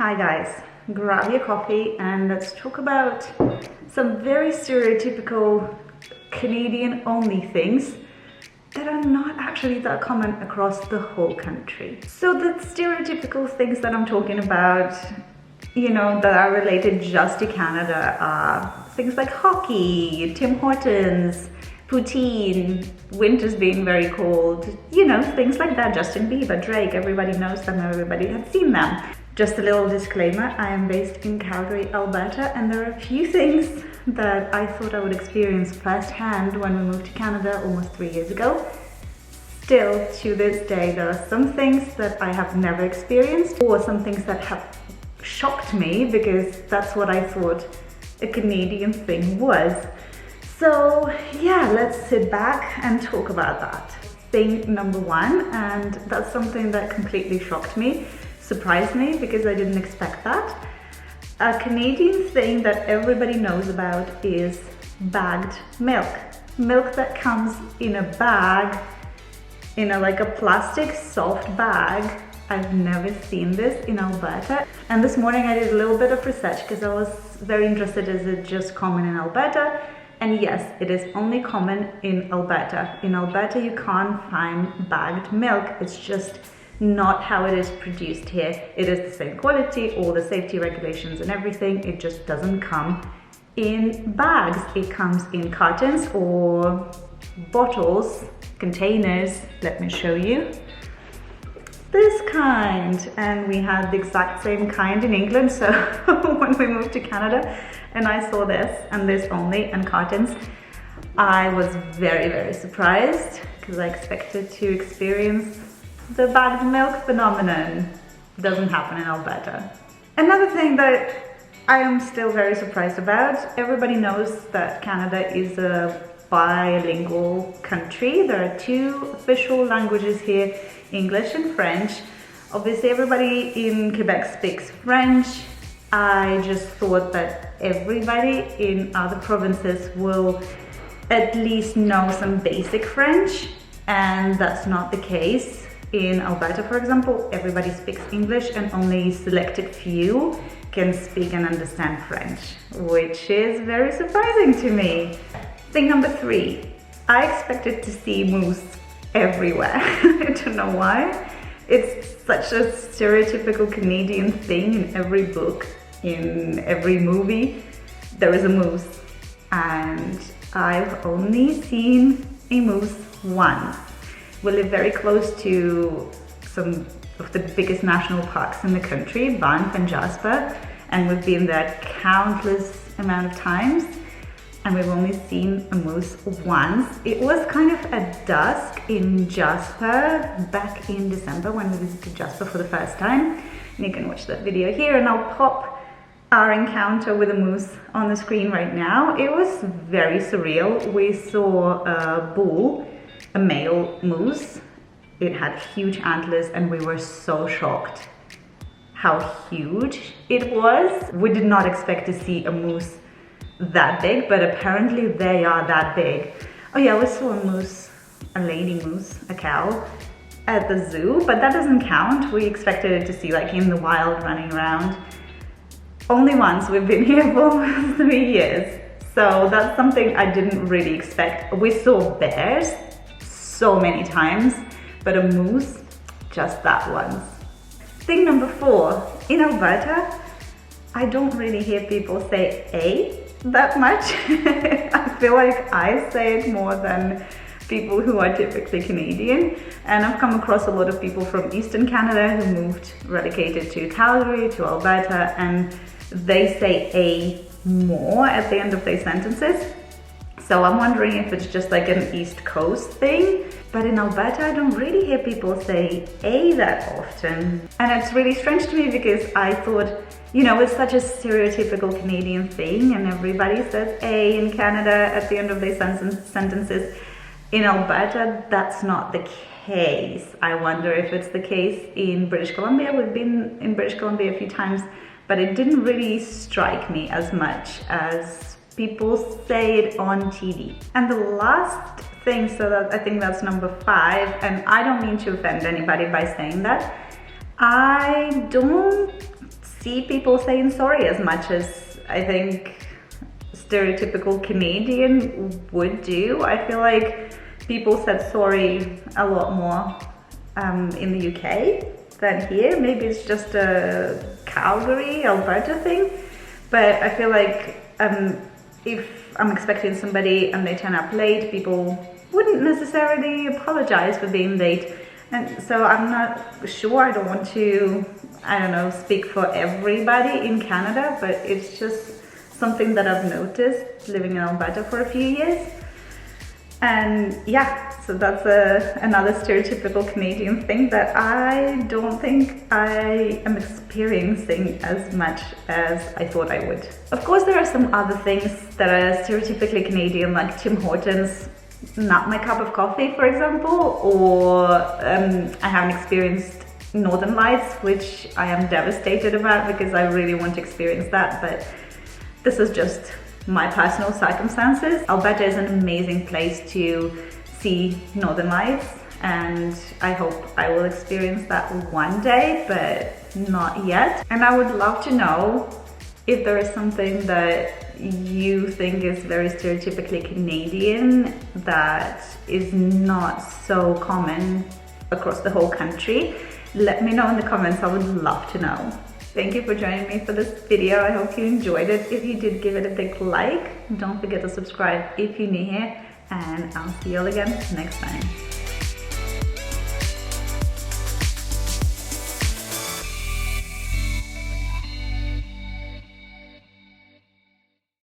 Hi guys, grab your coffee and let's talk about some very stereotypical Canadian only things that are not actually that common across the whole country. So the stereotypical things that I'm talking about, that are related just to Canada are things like hockey, Tim Hortons, poutine, winters being very cold, things like that. Justin Bieber, Drake, everybody knows them, everybody has seen them. Just a little disclaimer, I am based in Calgary, Alberta, and there are a few things that I thought I would experience firsthand when we moved to Canada almost 3 years ago. Still, to this day, there are some things that I have never experienced, or some things that have shocked me because that's what I thought a Canadian thing was. So yeah, let's sit back and talk about that. Thing number one, and that's something that completely shocked me, surprised me because I didn't expect that. A Canadian thing that everybody knows about is bagged milk. Milk that comes in a bag, like a plastic soft bag. I've never seen this in Alberta. And this morning I did a little bit of research because I was very interested, is it just common in Alberta? And yes, it is only common in Alberta. In Alberta you can't find bagged milk. It's just not how it is produced here. It is the same quality, all the safety regulations and everything. It just doesn't come in bags. It comes in cartons or bottles, containers. Let me show you. This kind, and we had the exact same kind in England. So when we moved to Canada and I saw this and this only and cartons, I was very, very surprised because I expected to experience the bagged milk phenomenon. Doesn't happen in Alberta. Another thing that I am still very surprised about, everybody knows that Canada is a bilingual country. There are two official languages here, English and French. Obviously everybody in Quebec speaks French. I just thought that everybody in other provinces will at least know some basic French, and that's not the case. In Alberta, for example, everybody speaks English and only selected few can speak and understand French, which is very surprising to me. Thing number three, I expected to see moose everywhere. I don't know why. It's such a stereotypical Canadian thing. In every book, in every movie, there is a moose. And I've only seen a moose once. We live very close to some of the biggest national parks in the country, Banff and Jasper, and we've been there countless amount of times, and we've only seen a moose once. It was kind of at dusk in Jasper back in December when we visited Jasper for the first time. And you can watch that video here, and I'll pop our encounter with a moose on the screen right now. It was very surreal. We saw a bull, a male moose. It had huge antlers and we were so shocked how huge it was. We did not expect to see a moose that big, but apparently they are that big. Oh yeah, we saw a moose, a lady moose, a cow at the zoo, but that doesn't count. We expected it to see like in the wild running around. Only once. We've been here for 3 years. So that's something I didn't really expect. We saw bears so many times, but a moose, just that once. Thing number four, in Alberta, I don't really hear people say "a" that much. I feel like I say it more than people who are typically Canadian, and I've come across a lot of people from Eastern Canada who moved, relocated to Calgary, to Alberta, and they say "a" more at the end of their sentences. So I'm wondering if it's just like an East Coast thing, but in Alberta I don't really hear people say "a" that often. And it's really strange to me because I thought, it's such a stereotypical Canadian thing and everybody says "a" in Canada at the end of their sentences. In Alberta, that's not the case. I wonder if it's the case in British Columbia. We've been in British Columbia a few times, but it didn't really strike me as much as people say it on TV. And the last thing, so I think that's number 5, and I don't mean to offend anybody by saying that, I don't see people saying sorry as much as I think stereotypical Canadian would do. I feel like people said sorry a lot more in the UK than here. Maybe it's just a Calgary, Alberta thing, but I feel like if I'm expecting somebody and they turn up late, people wouldn't necessarily apologize for being late. And so I'm not sure, I don't want to, I don't know, speak for everybody in Canada, but it's just something that I've noticed living in Alberta for a few years. And yeah, so that's another stereotypical Canadian thing that I don't think I am experiencing as much as I thought I would. Of course, there are some other things that are stereotypically Canadian, like Tim Hortons, not my cup of coffee, for example, or I haven't experienced Northern Lights, which I am devastated about because I really want to experience that, but this is just my personal circumstances. Alberta is an amazing place to see Northern Lights, and I hope I will experience that one day, but not yet. And I would love to know if there is something that you think is very stereotypically Canadian that is not so common across the whole country. Let me know in the comments, I would love to know. Thank you for joining me for this video. I hope you enjoyed it. If you did, give it a big like. Don't forget to subscribe if you're new here, and I'll see you all again next time.